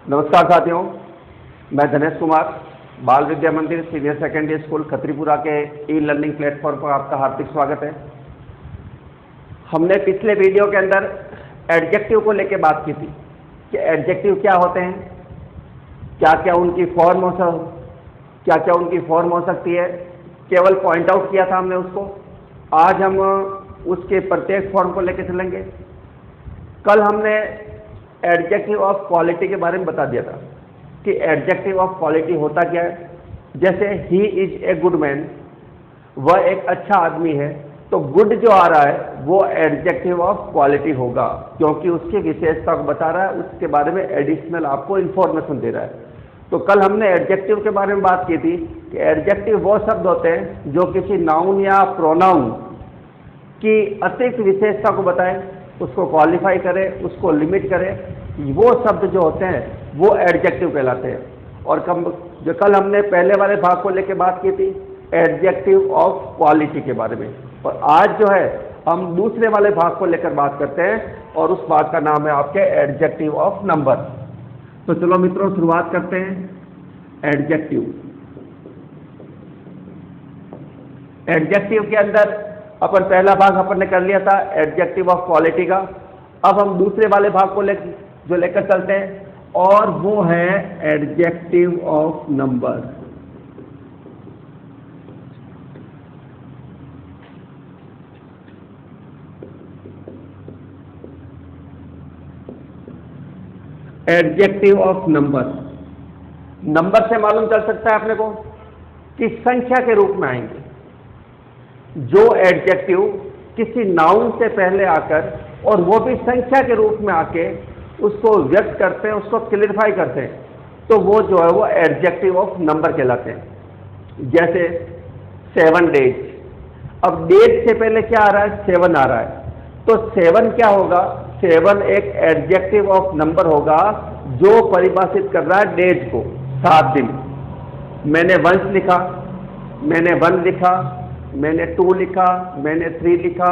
नमस्कार साथियों, मैं धनेश कुमार, बाल विद्या मंदिर सीनियर सेकेंडरी स्कूल खत्रीपुरा के ई लर्निंग प्लेटफॉर्म पर आपका हार्दिक स्वागत है। हमने पिछले वीडियो के अंदर एडजेक्टिव को लेकर बात की थी कि एडजेक्टिव क्या होते हैं, क्या क्या उनकी फॉर्म हो सकती है, केवल पॉइंट आउट किया था हमने उसको। आज हम उसके प्रत्येक फॉर्म को लेकर चलेंगे। कल हमने एडजेक्टिव ऑफ क्वालिटी के बारे में बता दिया था कि एडजेक्टिव ऑफ क्वालिटी होता क्या है। जैसे he is a good man, वह एक अच्छा आदमी है, तो गुड जो आ रहा है वो एडजेक्टिव ऑफ क्वालिटी होगा, क्योंकि उसकी विशेषता को बता रहा है, उसके बारे में एडिशनल आपको इंफॉर्मेशन दे रहा है। तो कल हमने एडजेक्टिव के बारे में बात की थी कि एडजेक्टिव वो शब्द होते हैं जो किसी नाउन या प्रोनाउन की अतिरिक्त विशेषता को बताएं, उसको क्वालिफाई करे, उसको लिमिट करे। वो शब्द जो होते हैं वो एडजेक्टिव कहलाते हैं। और कल हमने पहले वाले भाग को लेकर बात की थी एडजेक्टिव ऑफ क्वालिटी के बारे में, और आज जो है हम दूसरे वाले भाग को लेकर बात करते हैं, और उस भाग का नाम है आपके एडजेक्टिव ऑफ नंबर। तो चलो मित्रों, शुरुआत करते हैं। एडजेक्टिव के अंदर अपन पहला भाग अपन ने कर लिया था एडजेक्टिव ऑफ क्वालिटी का। अब हम दूसरे वाले भाग को लेकर चलते हैं, और वो है adjective of number. Adjective of number, number से मालूम चल सकता है अपने को कि संख्या के रूप में आएंगे। जो एडजेक्टिव किसी नाउन से पहले आकर, और वो भी संख्या के रूप में आके उसको व्यक्त करते हैं, उसको क्लियरिफाई करते हैं, तो वो जो है वो एडजेक्टिव ऑफ नंबर कहलाते हैं। जैसे 7 डेज, अब डेज से पहले क्या आ रहा है? 7 आ रहा है, तो 7 क्या होगा? 7 एक एडजेक्टिव ऑफ नंबर होगा जो परिभाषित कर रहा है डेज को, 7 दिन। मैंने वंस लिखा, मैंने 1 लिखा, मैंने 2 लिखा, मैंने 3 लिखा,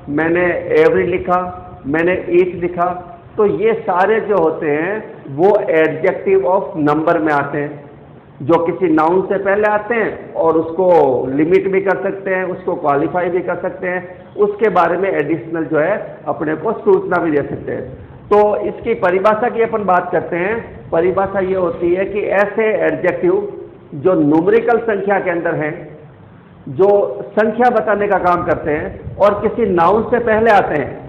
मैंने एवरी लिखा, मैंने ईच लिखा। तो ये सारे जो होते हैं वो एडजेक्टिव ऑफ नंबर में आते हैं, जो किसी नाउन से पहले आते हैं, और उसको लिमिट भी कर सकते हैं, उसको क्वालिफाई भी कर सकते हैं, उसके बारे में एडिशनल जो है अपने को सूचना भी दे सकते हैं। तो इसकी परिभाषा की अपन बात करते हैं। परिभाषा ये होती है कि ऐसे एडजेक्टिव जो न्यूमेरिकल संख्या के अंदर हैं, जो संख्या बताने का काम करते हैं और किसी नाउन से पहले आते हैं,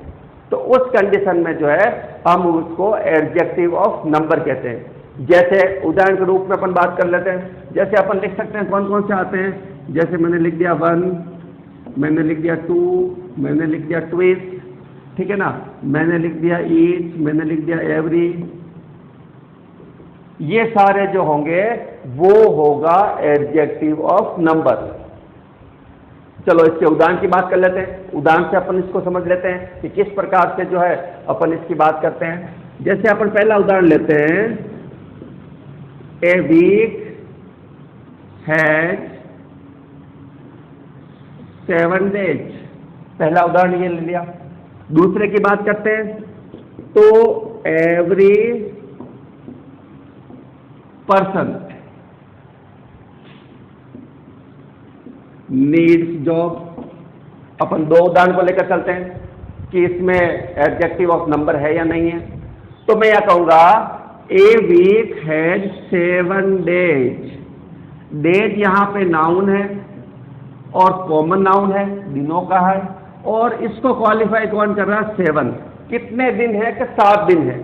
तो उस कंडीशन में जो है हम उसको एडजेक्टिव ऑफ नंबर कहते हैं। जैसे उदाहरण के रूप में अपन बात कर लेते हैं। जैसे अपन लिख सकते हैं कौन कौन से आते हैं। जैसे मैंने लिख दिया 1, मैंने लिख दिया 2, मैंने लिख दिया ट्विस, ठीक है ना, मैंने लिख दिया ईच, मैंने लिख दिया एवरी। ये सारे जो होंगे वो होगा एडजेक्टिव ऑफ नंबर। चलो इसके उदाहरण की बात कर लेते हैं। उदाहरण से अपन इसको समझ लेते हैं कि किस प्रकार से जो है अपन इसकी बात करते हैं। जैसे अपन पहला उदाहरण लेते हैं, ए वीक हैज 7 डेज। पहला उदाहरण ये ले लिया। दूसरे की बात करते हैं, तो एवरी पर्सन नीड्स जॉब। अपन 2 उदाहरण को लेकर चलते हैं कि इसमें एडजेक्टिव ऑफ नंबर है या नहीं है। तो मैं यह कहूंगा a week has 7 days. Days यहां पे नाउन है और कॉमन नाउन है, दिनों का है, और इसको क्वालिफाई कौन कर रहा है? 7। कितने दिन है? कि 7 दिन है।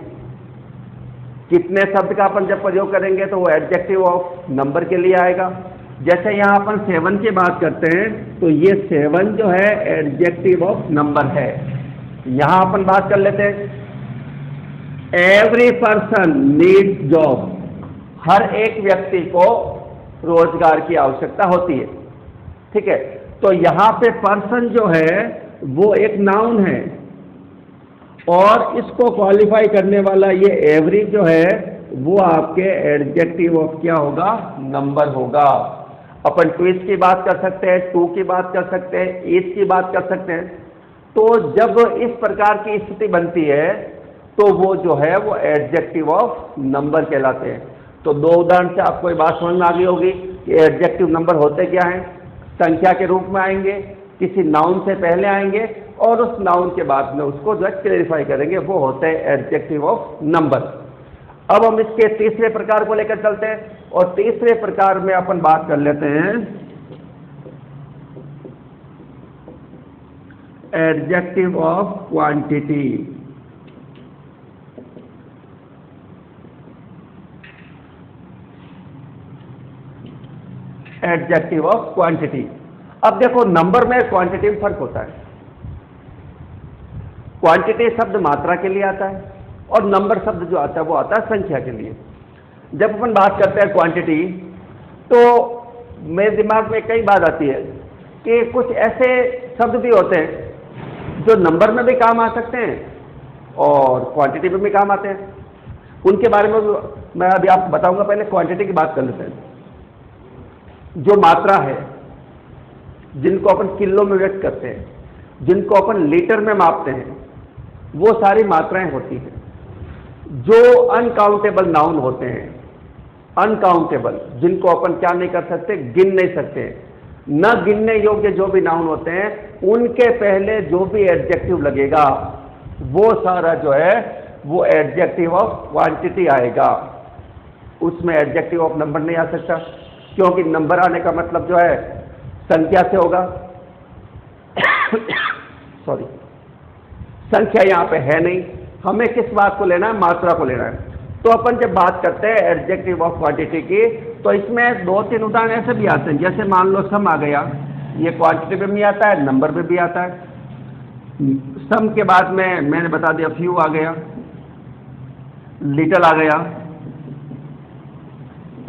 कितने शब्द का अपन जब प्रयोग करेंगे तो वो एडजेक्टिव ऑफ नंबर के लिए आएगा। जैसे यहाँ अपन 7 की बात करते हैं, तो ये 7 जो है एडजेक्टिव ऑफ नंबर है। यहाँ अपन बात कर लेते हैं, एवरी पर्सन नीड्स जॉब। हर एक व्यक्ति को रोजगार की आवश्यकता होती है, ठीक है। तो यहाँ पे पर्सन जो है वो एक नाउन है, और इसको क्वालिफाई करने वाला ये एवरी जो है वो आपके एडजेक्टिव ऑफ क्या होगा? नंबर होगा। अपन ट्विस की बात कर सकते हैं, 2 की बात कर सकते हैं, ईच की बात कर सकते हैं। तो जब इस प्रकार की स्थिति बनती है तो वो जो है वो एडजेक्टिव ऑफ नंबर कहलाते हैं। तो दो उदाहरण से आपको ये बात समझ में आ गई होगी कि एडजेक्टिव नंबर होते क्या हैं। संख्या के रूप में आएंगे, किसी नाउन से पहले आएंगे और उस नाउन के बाद में उसको जो है क्लेरिफाई करेंगे, वो होते हैं एडजेक्टिव ऑफ नंबर। अब हम इसके तीसरे प्रकार को लेकर चलते हैं और तीसरे प्रकार में अपन बात कर लेते हैं adjective of quantity. Adjective of quantity. अब देखो, नंबर में क्वांटिटी में फर्क होता है। क्वांटिटी शब्द मात्रा के लिए आता है और नंबर शब्द जो आता है वो आता है संख्या के लिए। जब अपन बात करते हैं क्वांटिटी, तो मेरे दिमाग में कई बात आती है कि कुछ ऐसे शब्द भी होते हैं जो नंबर में भी काम आ सकते हैं और क्वांटिटी में भी काम आते हैं। उनके बारे में मैं अभी आपको बताऊंगा। पहले क्वांटिटी की बात कर लेते हैं। जो मात्रा है, जिनको अपन किलो में व्यक्त करते हैं, जिनको अपन लीटर में मापते हैं, वो सारी मात्राएं होती हैं। जो अनकाउंटेबल नाउन होते हैं, अनकाउंटेबल, जिनको अपन क्या नहीं कर सकते, गिन नहीं सकते, न गिनने योग्य जो भी नाउन होते हैं, उनके पहले जो भी एडजेक्टिव लगेगा वो सारा जो है वो एडजेक्टिव ऑफ क्वांटिटी आएगा। उसमें एडजेक्टिव ऑफ नंबर नहीं आ सकता, क्योंकि नंबर आने का मतलब जो है संख्या से होगा। सॉरी, संख्या यहां पे है नहीं। हमें किस बात को लेना है? मात्रा को लेना है। तो अपन जब बात करते हैं एडजेक्टिव ऑफ क्वांटिटी की, तो इसमें दो तीन उदाहरण ऐसे भी आते हैं। जैसे मान लो सम आ गया, ये क्वांटिटी में भी आता है, नंबर में भी आता है। सम के बाद में मैंने बता दिया फ्यू आ गया, लिटल आ गया,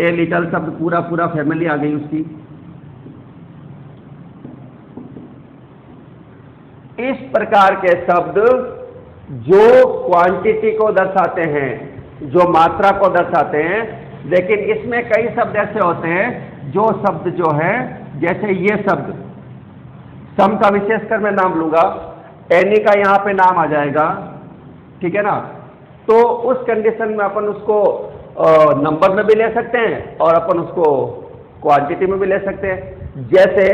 ए लिटल शब्द पूरा पूरा फैमिली आ गई उसकी। इस प्रकार के शब्द जो क्वांटिटी को दर्शाते हैं, जो मात्रा को दर्शाते हैं। लेकिन इसमें कई शब्द ऐसे होते हैं जो शब्द जो है, जैसे ये शब्द सम का विशेषकर मैं नाम लूंगा, एनी का यहां पे नाम आ जाएगा, ठीक है ना। तो उस कंडीशन में अपन उसको नंबर में भी ले सकते हैं और अपन उसको क्वांटिटी में भी ले सकते हैं। जैसे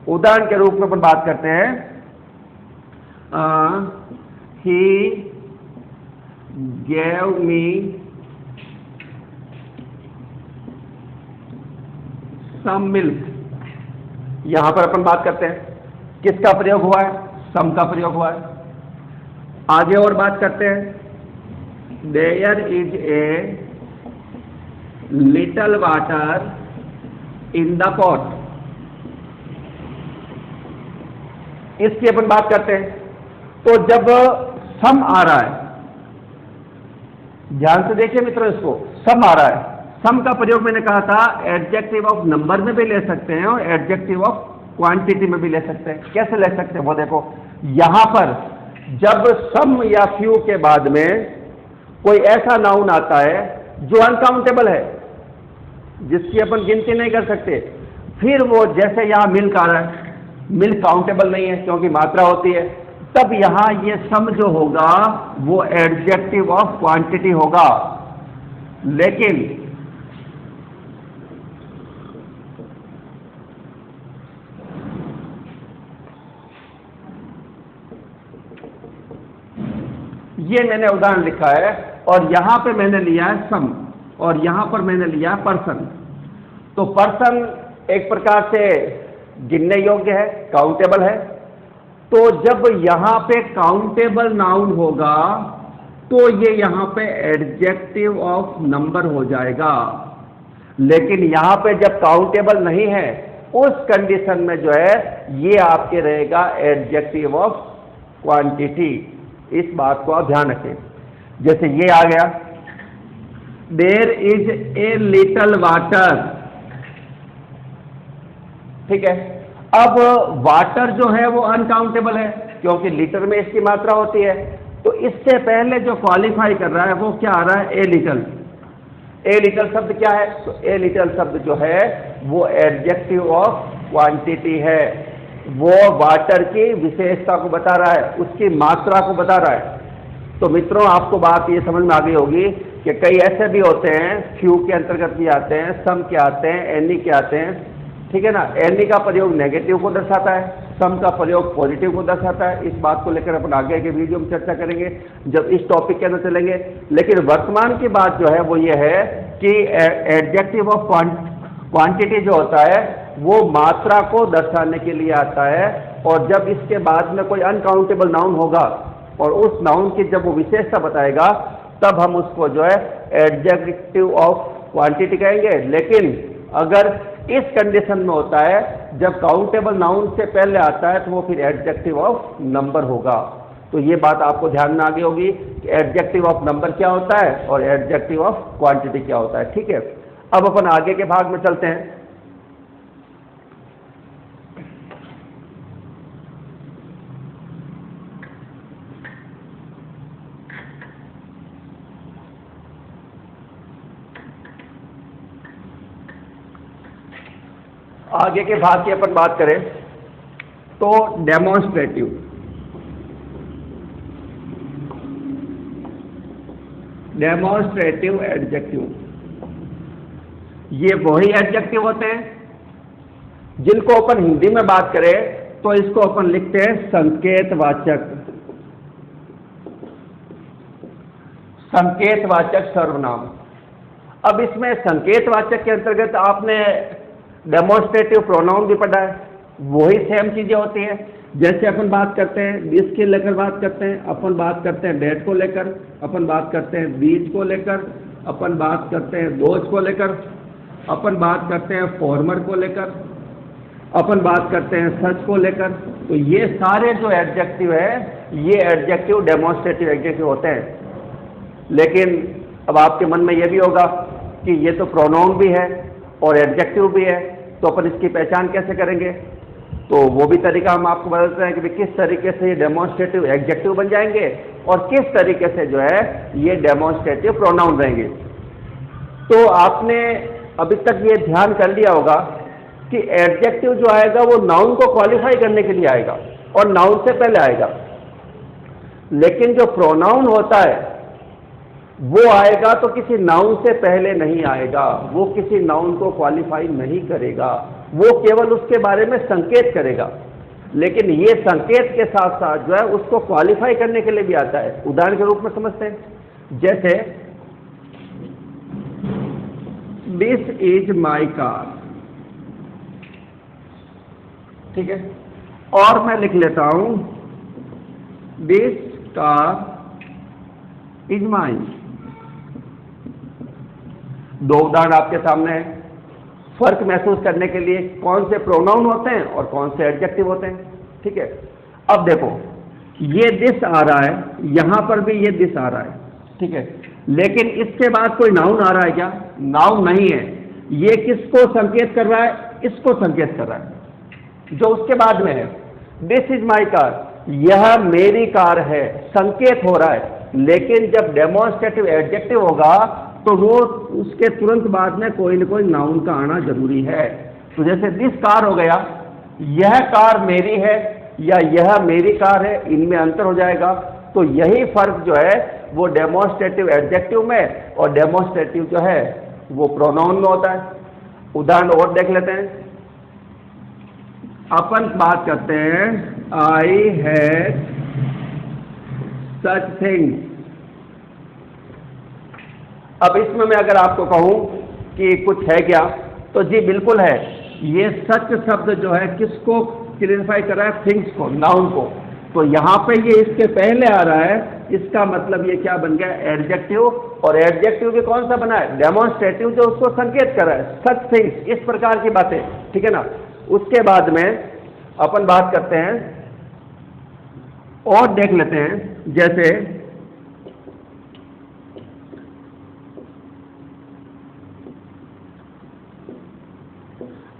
उदाहरण के रूप में अपन बात करते हैं, he gave me some milk. यहां पर अपन बात करते हैं किसका प्रयोग हुआ है? सम का प्रयोग हुआ है। आगे और बात करते हैं, there is a little water in the pot. इसकी अपन बात करते हैं। तो जब सम आ रहा है, ध्यान से देखिए मित्रों, इसको सम आ रहा है। सम का प्रयोग मैंने कहा था एडजेक्टिव ऑफ नंबर में भी ले सकते हैं और एडजेक्टिव ऑफ क्वांटिटी में भी ले सकते हैं। कैसे ले सकते हैं वो देखो, यहां पर जब सम या फ्यू के बाद में कोई ऐसा नाउन आता है जो अनकाउंटेबल है, जिसकी अपन गिनती नहीं कर सकते, फिर वो जैसे यहां मिल्क आ रहा है, मिल्क काउंटेबल नहीं है क्योंकि मात्रा होती है, तब यहां ये सम जो होगा वो एडजेक्टिव ऑफ क्वांटिटी होगा। लेकिन ये मैंने उदाहरण लिखा है और यहां पे मैंने लिया है सम और यहां पर मैंने लिया है पर्सन। तो पर्सन एक प्रकार से गिनने योग्य है, काउंटेबल है। तो जब यहां पे काउंटेबल नाउन होगा तो ये यहां पे एडजेक्टिव ऑफ नंबर हो जाएगा। लेकिन यहां पे जब काउंटेबल नहीं है, उस कंडीशन में जो है ये आपके रहेगा एडजेक्टिव ऑफ क्वांटिटी। इस बात को आप ध्यान रखें। जैसे ये आ गया, there is a little water, ठीक है। अब वाटर जो है वो अनकाउंटेबल है क्योंकि लीटर में इसकी मात्रा होती है। तो इससे पहले जो क्वालिफाई कर रहा है वो क्या आ रहा है? A little. ए लिटल शब्द क्या है? तो ए लिटल शब्द जो है वो एडजेक्टिव ऑफ क्वांटिटी है। वो वाटर की विशेषता को बता रहा है, उसकी मात्रा को बता रहा है। तो मित्रों आपको बात ये समझ में आ गई होगी कि कई ऐसे भी होते हैं, फ्यू के अंतर्गत भी आते हैं, सम के आते हैं, एनी के आते हैं, ठीक है ना। एनी का प्रयोग नेगेटिव को दर्शाता है, सम का प्रयोग पॉजिटिव को दर्शाता है। इस बात को लेकर अपन आगे के वीडियो में चर्चा करेंगे जब इस टॉपिक के अंदर चलेंगे। लेकिन वर्तमान की बात जो है वो ये है कि एडजेक्टिव ऑफ क्वांटिटी जो होता है वो मात्रा को दर्शाने के लिए आता है, और जब इसके बाद में कोई अनकाउंटेबल नाउन होगा और उस नाउन की जब वो विशेषता बताएगा तब हम उसको जो है एडजेक्टिव ऑफ क्वांटिटी कहेंगे। लेकिन अगर इस कंडीशन में होता है जब काउंटेबल नाउन से पहले आता है तो वो फिर एडजेक्टिव ऑफ नंबर होगा। तो ये बात आपको ध्यान में आ गई होगी कि एडजेक्टिव ऑफ नंबर क्या होता है और एडजेक्टिव ऑफ क्वांटिटी क्या होता है, ठीक है। अब अपन आगे के भाग में चलते हैं। आगे के भाग की अपन बात करें तो डेमोन्स्ट्रेटिव, डेमोन्स्ट्रेटिव एडजेक्टिव, ये वही एडजेक्टिव होते हैं जिनको अपन हिंदी में बात करें तो इसको अपन लिखते हैं संकेतवाचक, संकेतवाचक सर्वनाम। अब इसमें संकेतवाचक के अंतर्गत आपने डेमोन्स्ट्रेटिव प्रोनाउन भी पढ़ा है, वही सेम चीजें होती हैं। जैसे अपन बात करते हैं दिस के लेकर बात करते हैं, अपन बात करते हैं डेट को लेकर, अपन बात करते हैं बीज को लेकर, अपन बात करते हैं दोज को लेकर, अपन बात करते हैं फॉर्मर को लेकर, अपन बात करते हैं सच को लेकर। तो ये सारे जो एडजेक्टिव है ये एडजेक्टिव डेमोन्स्ट्रेटिव एडजेक्टिव होते हैं। लेकिन अब आपके मन में ये भी होगा कि ये तो प्रोनाउन भी है और एडजेक्टिव भी है, तो अपन इसकी पहचान कैसे करेंगे? तो वो भी तरीका हम आपको बताते हैं कि किस तरीके से ये डेमोन्स्ट्रेटिव एडजेक्टिव बन जाएंगे और किस तरीके से जो है ये डेमोन्स्ट्रेटिव प्रोनाउन रहेंगे। तो आपने अभी तक ये ध्यान कर लिया होगा कि एडजेक्टिव जो आएगा वो नाउन को क्वालिफाई करने के लिए आएगा और नाउन से पहले आएगा, लेकिन जो प्रोनाउन होता है वो आएगा तो किसी नाउन से पहले नहीं आएगा, वो किसी नाउन को क्वालिफाई नहीं करेगा, वो केवल उसके बारे में संकेत करेगा। लेकिन ये संकेत के साथ साथ जो है उसको क्वालिफाई करने के लिए भी आता है। उदाहरण के रूप में समझते हैं, जैसे दिस इज माई कार, ठीक है, और मैं लिख लेता हूं दिस कार इज माइन। दो उदाहरण आपके सामने है। फर्क महसूस करने के लिए कौन से प्रोनाउन होते हैं और कौन से एडजेक्टिव होते हैं, ठीक है। अब देखो ये दिस आ रहा है, यहां पर भी ये दिस आ रहा है, ठीक है, लेकिन इसके बाद कोई नाउन आ रहा है क्या? नाउन नहीं है। ये किसको संकेत कर रहा है? इसको संकेत कर रहा है जो उसके बाद में है। दिस इज माई कार, यह मेरी कार है, संकेत हो रहा है। लेकिन जब डेमोन्स्ट्रेटिव एडजेक्टिव होगा तो वो उसके तुरंत बाद में कोई न कोई नाउन का आना जरूरी है। तो जैसे दिस कार हो गया, यह कार मेरी है या यह मेरी कार है, इनमें अंतर हो जाएगा। तो यही फर्क जो है वो डेमोन्स्ट्रेटिव एडजेक्टिव में और डेमोन्स्ट्रेटिव जो है वो प्रोनाउन में होता है। उदाहरण और देख लेते हैं। अपन बात करते हैं आई हैड सच थिंग्स। अब इसमें मैं अगर आपको कहूं कि कुछ है क्या, तो जी बिल्कुल है। ये सच शब्द जो है किसको क्लैरिफाई कर रहा है? थिंग्स को, नाउन को। तो यहां पे ये इसके पहले आ रहा है, इसका मतलब ये क्या बन गया? एडजेक्टिव। और एडजेक्टिव भी कौन सा बना है? डेमोन्स्ट्रेटिव, जो उसको संकेत कर रहा है, सच थिंग्स, इस प्रकार की बातें, ठीक है ना। उसके बाद में अपन बात करते हैं और देख लेते हैं, जैसे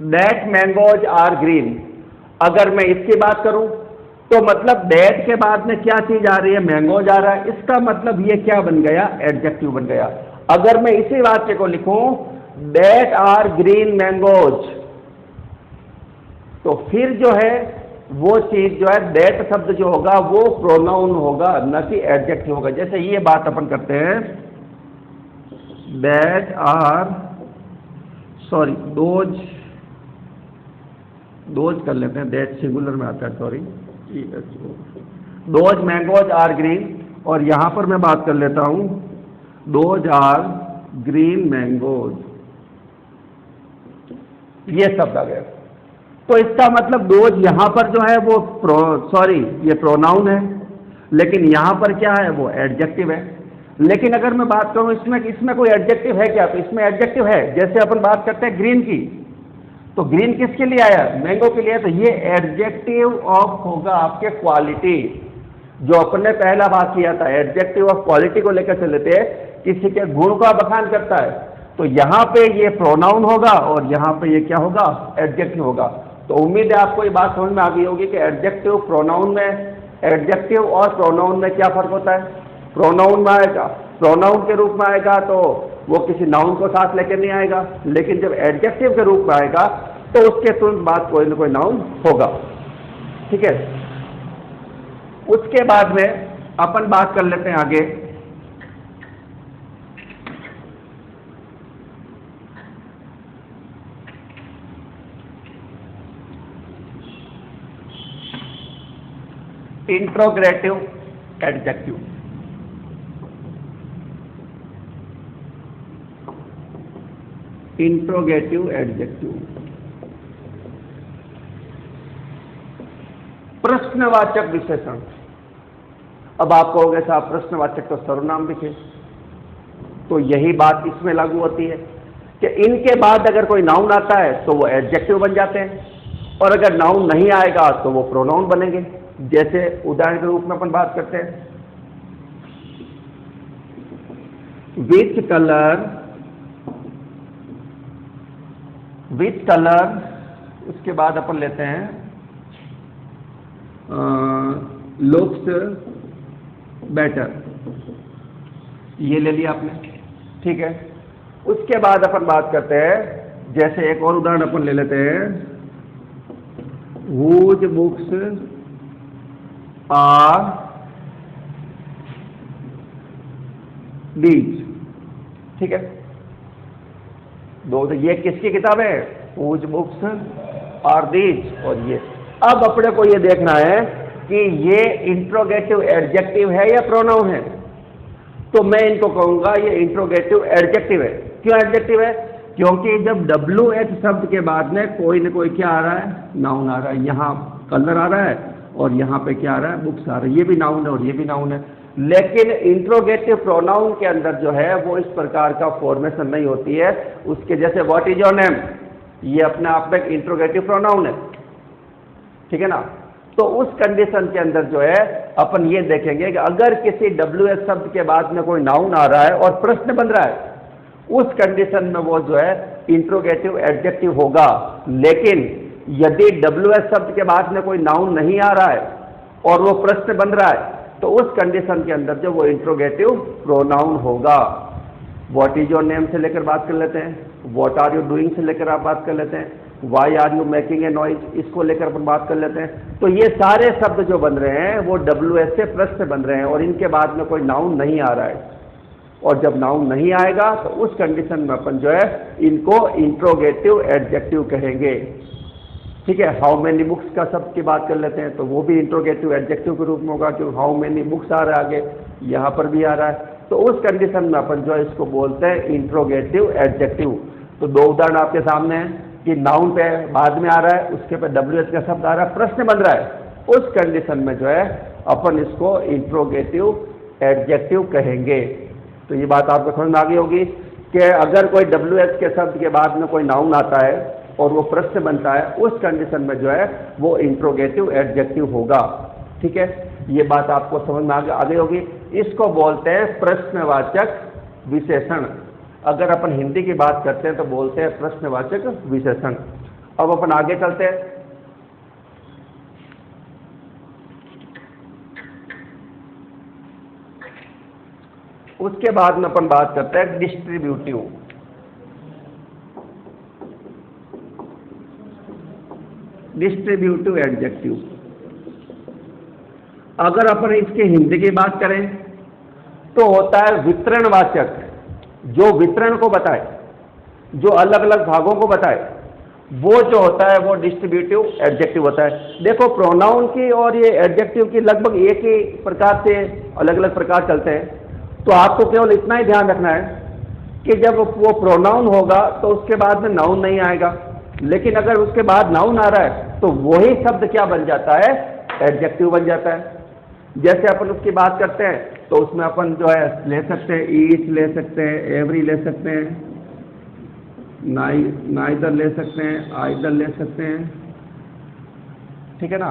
दैट मैंगोज आर ग्रीन। अगर मैं इसकी बात करूं तो मतलब दैट के बाद में क्या चीज आ रही है? मैंगोज आ रहा है। इसका मतलब ये क्या बन गया? एडजेक्टिव बन गया। अगर मैं इसी वाक्य को लिखूं दैट आर ग्रीन मैंगोज, तो फिर जो है वो चीज जो है दैट शब्द जो होगा वो प्रोनाउन होगा, न कि एडजेक्टिव होगा। जैसे ये बात अपन करते हैं, दैट आर सॉरी दोज कर लेते हैं, दैट सिंगुलर में आता है, sorry, those mangoes are green, और यहां पर मैं बात कर लेता हूं दोज आर ग्रीन मैंगोज, ये शब्द आ गया। तो इसका मतलब दोज यहां पर जो है वो ये प्रोनाउन है, लेकिन यहां पर क्या है, वो एडजेक्टिव है। लेकिन अगर मैं बात करूं इसमें कोई एडजेक्टिव है क्या, तो इसमें एडजेक्टिव है। जैसे अपन बात करते हैं ग्रीन की, तो ग्रीन किसके लिए आया, मैंगो के लिए, तो ये एडजेक्टिव ऑफ होगा आपके क्वालिटी, जो अपन ने पहला बात किया था, एडजेक्टिव ऑफ क्वालिटी को लेकर चले थे, किसी के गुण का बखान करता है, तो यहां पे ये प्रोनाउन होगा और यहां पे ये क्या होगा, एडजेक्टिव होगा। तो उम्मीद है आपको ये बात समझ में आ गई होगी कि एडजेक्टिव प्रोनाउन में, एडजेक्टिव और प्रोनाउन में क्या फर्क होता है। प्रोनाउन में आएगा, प्रोनाउन के रूप में आएगा तो वो किसी नाउन को साथ लेकर नहीं आएगा, लेकिन जब एडजेक्टिव के रूप में आएगा तो उसके तुरंत बाद कोई ना कोई नाउन होगा। ठीक है, उसके बाद में अपन बात कर लेते हैं आगे, इंट्रोगेटिव एडजेक्टिव। इंट्रोगेटिव एडजेक्टिव, प्रश्नवाचक विशेषण। अब आप कहोगे साहब प्रश्नवाचक तो सर्वनाम भी थे, तो यही बात इसमें लागू होती है कि इनके बाद अगर कोई नाउन आता है तो वो एडजेक्टिव बन जाते हैं, और अगर नाउन नहीं आएगा तो वो प्रोनाउन बनेंगे। जैसे उदाहरण के रूप में अपन बात करते हैं, विच कलर, उसके बाद अपन लेते हैं लुक्स बेटर, ये ले लिया आपने। ठीक है, उसके बाद अपन बात करते हैं, जैसे एक और उदाहरण अपन ले लेते हैं, whose बुक्स आर these। ठीक है, दो, ये किसकी किताब है, whose बुक्स आर these, और ये। अब अपने को ये देखना है कि ये इंट्रोगेटिव एडजेक्टिव है या प्रोनाउन है, तो मैं इनको कहूंगा ये इंट्रोगेटिव एडजेक्टिव है। क्यों एडजेक्टिव है, क्योंकि जब WH शब्द के बाद में कोई न कोई क्या आ रहा है, नाउन आ रहा है। यहाँ कलर आ रहा है और यहाँ पे क्या आ रहा है, बुक्स आ रहा है, ये भी नाउन है और ये भी नाउन है। लेकिन इंट्रोगेटिव प्रोनाउन के अंदर जो है वो इस प्रकार का फॉर्मेशन नहीं होती है। उसके जैसे व्हाट इज योर नेम, ये अपने आप में एक इंट्रोगेटिव प्रोनाउन है, ठीक है ना। तो उस कंडीशन के अंदर जो है अपन ये देखेंगे कि अगर किसी WH शब्द के बाद में कोई नाउन आ रहा है और प्रश्न बन रहा है, उस कंडीशन में वो जो है इंट्रोगेटिव एडजेक्टिव होगा। लेकिन यदि WH शब्द के बाद में कोई नाउन नहीं आ रहा है और वो प्रश्न बन रहा है, तो उस कंडीशन के अंदर जो वो इंट्रोगेटिव प्रोनाउन होगा। व्हाट इज योर नेम से लेकर बात कर लेते हैं, व्हाट आर यू डूइंग से लेकर आप बात कर लेते हैं, why are you making a noise, इसको लेकर अपन बात कर लेते हैं। तो ये सारे शब्द जो बन रहे हैं वो WH से प्रश्न बन रहे हैं और इनके बाद में कोई नाउन नहीं आ रहा है। और जब नाउन नहीं आएगा तो उस कंडीशन में अपन जो है इनको इंट्रोगेटिव एडजेक्टिव कहेंगे। ठीक है, हाउ मेनी बुक्स का शब्द की बात कर लेते हैं, तो वो भी इंट्रोगेटिव एडजेक्टिव के रूप में होगा, क्योंकि हाउ मेनी बुक्स आ रहा है आगे, यहाँ पर भी आ रहा है। तो उस कंडीशन में अपन जो है इसको बोलते हैं इंट्रोगेटिव एडजेक्टिव। तो दो उदाहरण आपके सामने हैं कि नाउन पे बाद में आ रहा है, उसके पे WH का शब्द आ रहा है, प्रश्न बन रहा है, उस कंडीशन में जो है अपन इसको इंट्रोगेटिव एडजेक्टिव कहेंगे। तो ये बात आपको समझ में आ गई होगी कि अगर कोई WH के शब्द के बाद में कोई नाउन आता है और वो प्रश्न बनता है, उस कंडीशन में जो है वो इंट्रोगेटिव एडजेक्टिव होगा। ठीक है, ये बात आपको समझ में आ गई होगी। इसको बोलते हैं प्रश्नवाचक विशेषण। अगर अपन हिंदी की बात करते हैं तो बोलते हैं प्रश्नवाचक विशेषण। अब अपन आगे चलते हैं। उसके बाद में अपन बात करते हैं डिस्ट्रीब्यूटिव। Distributive adjective. अगर अपन इसके हिंदी की बात करें तो होता है वितरणवाचक, जो वितरण को बताए, जो अलग अलग भागों को बताए, वो जो होता है वो डिस्ट्रीब्यूटिव एडजेक्टिव होता है। देखो प्रोनाउन की और ये एडजेक्टिव की लगभग एक ही प्रकार से अलग अलग प्रकार चलते हैं, तो आपको केवल इतना ही ध्यान रखना है कि जब वो प्रोनाउन होगा तो उसके बाद में नाउन नहीं आएगा, लेकिन अगर उसके बाद नाउन आ रहा है तो वही शब्द क्या बन जाता है, एडजेक्टिव बन जाता है। जैसे अपन उसकी बात करते हैं तो उसमें अपन जो है ले सकते हैं ईच ले सकते हैं, एवरी ले सकते हैं, नाइदर ले सकते हैं, आइदर ले सकते हैं, ठीक है ना,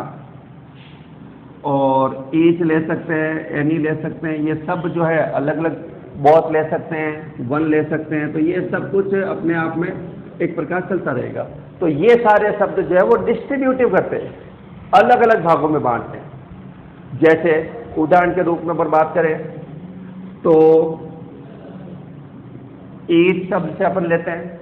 और ईच ले सकते हैं, एनी ले सकते हैं, ये सब जो है अलग अलग, बहुत ले सकते हैं, वन ले सकते हैं, तो ये सब कुछ अपने आप में एक प्रकार चलता रहेगा। तो ये सारे शब्द जो है वो डिस्ट्रीब्यूटिव करते हैं, अलग अलग भागों में बांटते हैं। जैसे उदाहरण के रूप में अगर बात करें तो ईच शब्द से अपन लेते हैं,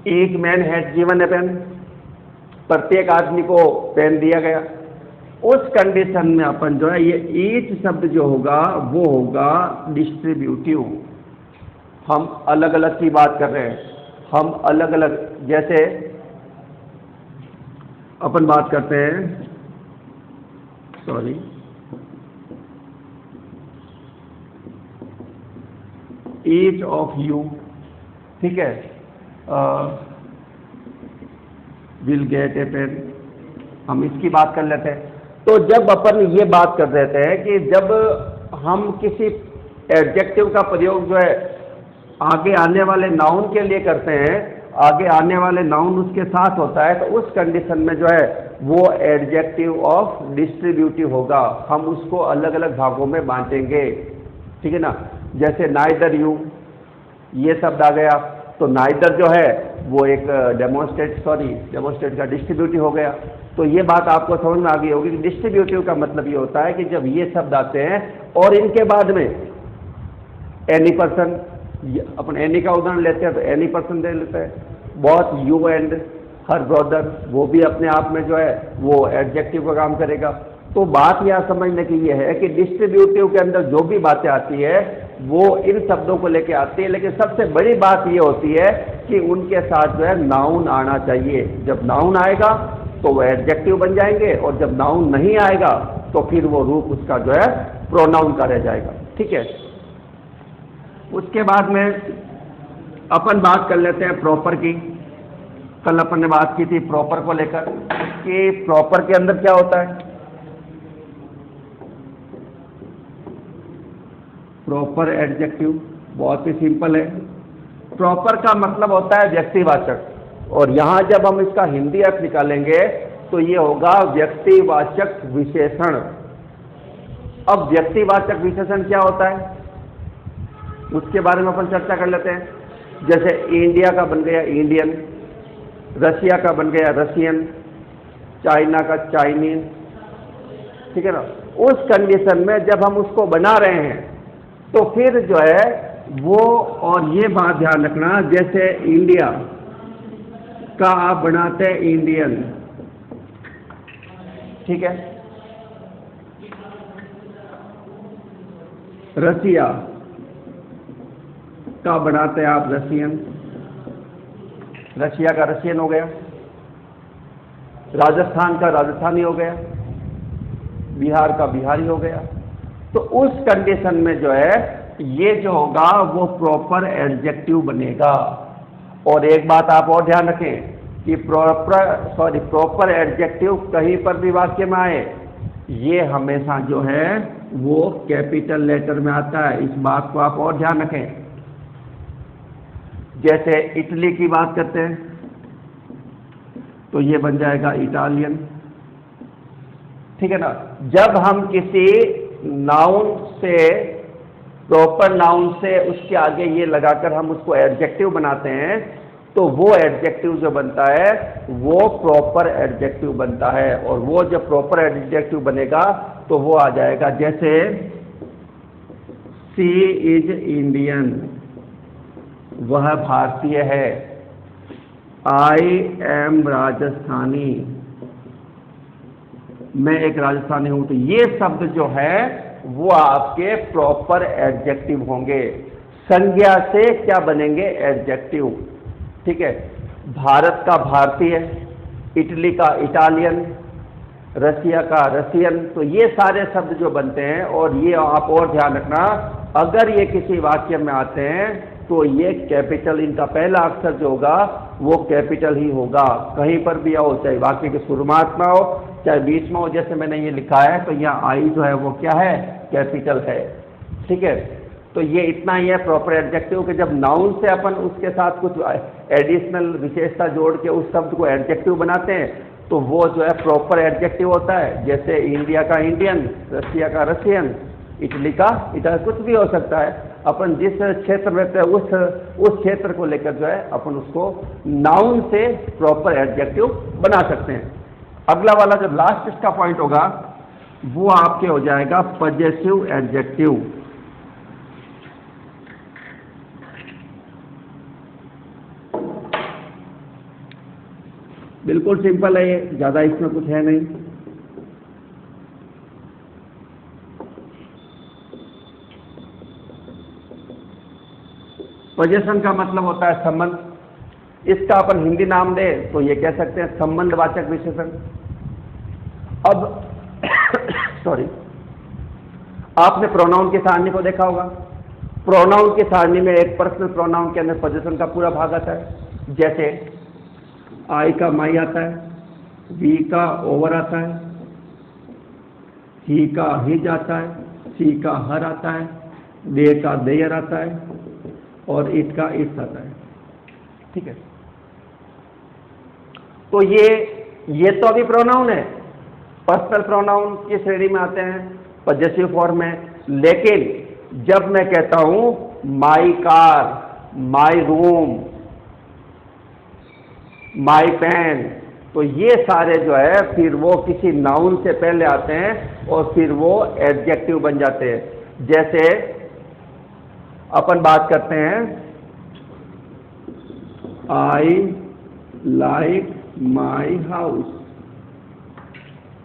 एक man has given a pen, प्रत्येक आदमी को पेन दिया गया। उस कंडीशन में अपन जो है ये ईच शब्द जो होगा वो होगा डिस्ट्रीब्यूटिव। हम अलग अलग की बात कर रहे हैं, हम अलग अलग, जैसे अपन बात करते हैं, सॉरी, ईच ऑफ यू, ठीक है, विल गेट ए पेन, हम इसकी बात कर लेते हैं। तो जब अपन ये बात कर देते हैं कि जब हम किसी एडजेक्टिव का प्रयोग जो है आगे आने वाले नाउन के लिए करते हैं, आगे आने वाले नाउन उसके साथ होता है, तो उस कंडीशन में जो है वो एडजेक्टिव ऑफ डिस्ट्रीब्यूटिव होगा। हम उसको अलग अलग भागों में बांटेंगे, ठीक है ना। जैसे नाइदर यू, ये शब्द आ गया, तो नाइदर जो है वो एक डेमोन्स्ट्रेट का डिस्ट्रीब्यूटिव हो गया। तो ये बात आपको समझ में आ गई होगी कि डिस्ट्रीब्यूटिव का मतलब ये होता है कि जब ये शब्द आते हैं और इनके बाद में एनी पर्सन, अपन एनी का उदाहरण लेते हैं तो एनी पर्सन दे लेते हैं, बहुत, यू एंड हर ब्रदर, वो भी अपने आप में जो है वो एडजेक्टिव का काम करेगा। तो बात यह समझने की ये है कि डिस्ट्रीब्यूटिव के अंदर जो भी बातें आती है वो इन शब्दों को लेके आती है, लेकिन सबसे बड़ी बात ये होती है कि उनके साथ जो है नाउन आना चाहिए। जब नाउन आएगा तो वो एडजेक्टिव बन जाएंगे, और जब नाउन नहीं आएगा तो फिर वो रूप उसका जो है प्रोनाउन का रह जाएगा, ठीक है। उसके बाद में अपन बात कर लेते हैं प्रॉपर की। कल अपन ने बात की थी प्रॉपर को लेकर कि प्रॉपर के अंदर क्या होता है। प्रॉपर एडजेक्टिव बहुत ही सिंपल है। प्रॉपर का मतलब होता है व्यक्तिवाचक, और यहां जब हम इसका हिंदी अर्थ निकालेंगे तो ये होगा व्यक्तिवाचक विशेषण। अब व्यक्तिवाचक विशेषण क्या होता है उसके बारे में अपन चर्चा कर लेते हैं। जैसे इंडिया का बन गया इंडियन, रशिया का बन गया रशियन, चाइना का चाइनीज, ठीक है ना। उस कंडीशन में जब हम उसको बना रहे हैं तो फिर जो है वो, और ये बात ध्यान रखना, जैसे इंडिया का आप बनाते हैं इंडियन, ठीक है, रसिया का बनाते हैं आप रशियन, रशिया का रशियन हो गया, राजस्थान का राजस्थानी हो गया, बिहार का बिहारी हो गया। तो उस कंडीशन में जो है ये जो होगा वो प्रॉपर एडजेक्टिव बनेगा। और एक बात आप और ध्यान रखें कि प्रॉपर एडजेक्टिव कहीं पर भी वाक्य में आए, ये हमेशा जो है वो कैपिटल लेटर में आता है। इस बात को आप और ध्यान रखें। जैसे इटली की बात करते हैं तो ये बन जाएगा इटालियन, ठीक है ना। जब हम किसी नाउन से, प्रॉपर नाउन से उसके आगे ये लगाकर हम उसको एडजेक्टिव बनाते हैं तो वो एडजेक्टिव जो बनता है वो प्रॉपर एडजेक्टिव बनता है। और वो जब प्रॉपर एडजेक्टिव बनेगा तो वो आ जाएगा, जैसे शी इज इंडियन, वह भारतीय है। आई एम राजस्थानी, मैं एक राजस्थानी हूं। तो ये शब्द जो है वो आपके प्रॉपर एडजेक्टिव होंगे। संज्ञा से क्या बनेंगे? एडजेक्टिव। ठीक है, भारत का भारतीय, इटली का इटालियन, रसिया का रसियन, तो ये सारे शब्द जो बनते हैं, और ये आप और ध्यान रखना, अगर ये किसी वाक्य में आते हैं तो ये कैपिटल, इनका पहला अक्षर जो होगा वो कैपिटल ही होगा। कहीं पर भी आओ, चाहे वाक्य की शुरुआत में हो चाहे बीच में हो, जैसे मैंने ये लिखा है, तो यहाँ आई जो है वो क्या है? कैपिटल है। ठीक है, तो ये इतना ही है प्रॉपर एडजेक्टिव कि जब नाउन से अपन उसके साथ कुछ एडिशनल विशेषता जोड़ के उस शब्द को एडजेक्टिव बनाते हैं तो वो जो है प्रॉपर एडजेक्टिव होता है। जैसे इंडिया का इंडियन, रसिया का रसियन, इटली का इटालियन, कुछ भी हो सकता है। अपन जिस क्षेत्र में रहते हैं उस क्षेत्र को लेकर जो है अपन उसको नाउन से प्रॉपर एडजेक्टिव बना सकते हैं। अगला वाला जो लास्ट इसका पॉइंट होगा वो आपके हो जाएगा पजेसिव एडजेक्टिव। बिल्कुल सिंपल है ये, ज्यादा इसमें कुछ है नहीं। पोजीशन का मतलब होता है संबंध। इसका अपन हिंदी नाम दे तो ये कह सकते हैं संबंधवाचक विशेषण। अब सॉरी, आपने प्रोनाउन की सारणी को देखा होगा। प्रोनाउन की सारणी में एक पर्सनल प्रोनाउन के अंदर पोजीशन का पूरा भाग आता है। जैसे आई का माई आता है, वी का ओवर आता है, ही का हिज आता है, सी का हर आता है, दे का देयर आता है और इट का इट्स आता है। ठीक है, तो ये तो अभी प्रोनाउन है, पर्सनल प्रोनाउन की श्रेणी में आते हैं, पजेसिव फॉर्म में। लेकिन जब मैं कहता हूं my car, my room, my pen, तो ये सारे जो है फिर वो किसी नाउन से पहले आते हैं और फिर वो एडजेक्टिव बन जाते हैं। जैसे अपन बात करते हैं आई लाइक माई हाउस।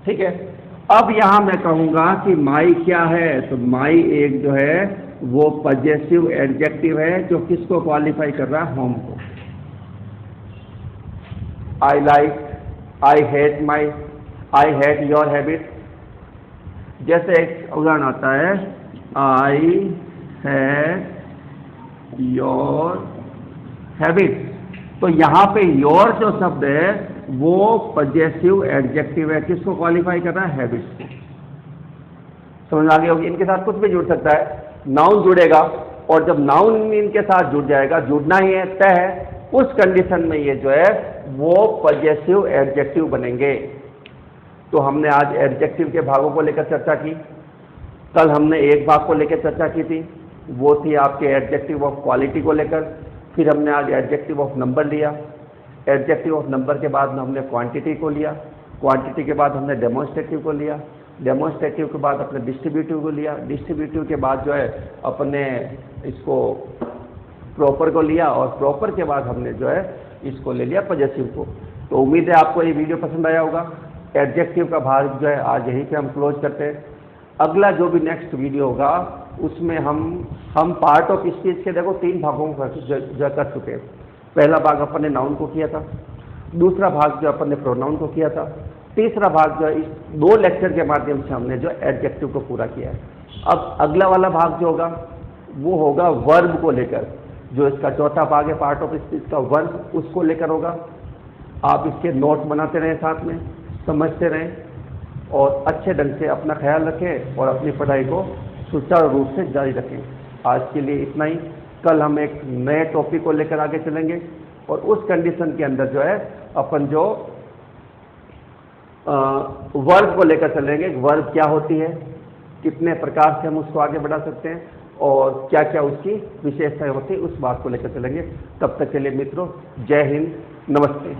ठीक है, अब यहां मैं कहूंगा कि माई क्या है, तो माई एक जो है वो पजेसिव एडजेक्टिव है जो किसको क्वालिफाई कर रहा है? होम को। I like, I hate my, I hate your habit. जैसे एक उदाहरण आता है आई हेट योर हैबिट, तो यहां पे योर जो शब्द है वो पजेसिव एडजेक्टिव है, किसको क्वालिफाई कर रहा है? हैबिट्स को। समझ आ गई होगी। इनके साथ कुछ भी जुड़ सकता है, नाउन जुड़ेगा, और जब नाउन इनके साथ जुड़ जाएगा, जुड़ना ही है, तय है, उस कंडीशन में ये जो है वो पजेसिव एडजेक्टिव बनेंगे। तो हमने आज एडजेक्टिव के भागों को लेकर चर्चा की। कल हमने एक भाग को लेकर चर्चा की थी, वो थी आपके एडजेक्टिव ऑफ क्वालिटी को लेकर। फिर हमने आज एडजेक्टिव ऑफ नंबर लिया। एडजेक्टिव ऑफ नंबर के बाद हमने क्वांटिटी को लिया। क्वांटिटी के बाद हमने डेमोन्स्ट्रेटिव को लिया। डेमोन्स्ट्रेटिव के बाद अपने डिस्ट्रीब्यूटिव को लिया। डिस्ट्रीब्यूटिव के बाद जो है अपने इसको प्रॉपर को लिया, और प्रॉपर के बाद हमने जो है इसको ले लिया पजेसिव को। तो उम्मीद है आपको ये वीडियो पसंद आया होगा। एडजेक्टिव का भाग जो है आज यहीं पे हम क्लोज करते हैं। अगला जो भी नेक्स्ट वीडियो होगा उसमें हम पार्ट ऑफ स्पीच के देखो 3 भागों को जो कर चुके हैं। पहला भाग अपन ने नाउन को किया था, दूसरा भाग जो अपन ने प्रोनाउन को किया था, तीसरा भाग जो है इस 2 लेक्चर के माध्यम से हमने जो एडजेक्टिव को पूरा किया है। अब अगला वाला भाग जो होगा वो होगा वर्ब को लेकर, जो इसका चौथा भाग है पार्ट ऑफ स्पीच का, वर्ब, उसको लेकर होगा। आप इसके नोट बनाते रहें, साथ में समझते रहें और अच्छे ढंग से अपना ख्याल रखें और अपनी पढ़ाई को सुचारू रूप से जारी रखें। आज के लिए इतना ही। कल हम एक नए टॉपिक को लेकर आगे चलेंगे और उस कंडीशन के अंदर जो है अपन जो वर्ब को लेकर चलेंगे। वर्ब क्या होती है, कितने प्रकार से हम उसको आगे बढ़ा सकते हैं और क्या क्या उसकी विशेषताएं होती है, उस बात को लेकर चलेंगे। तब तक के लिए मित्रों, जय हिंद, नमस्ते।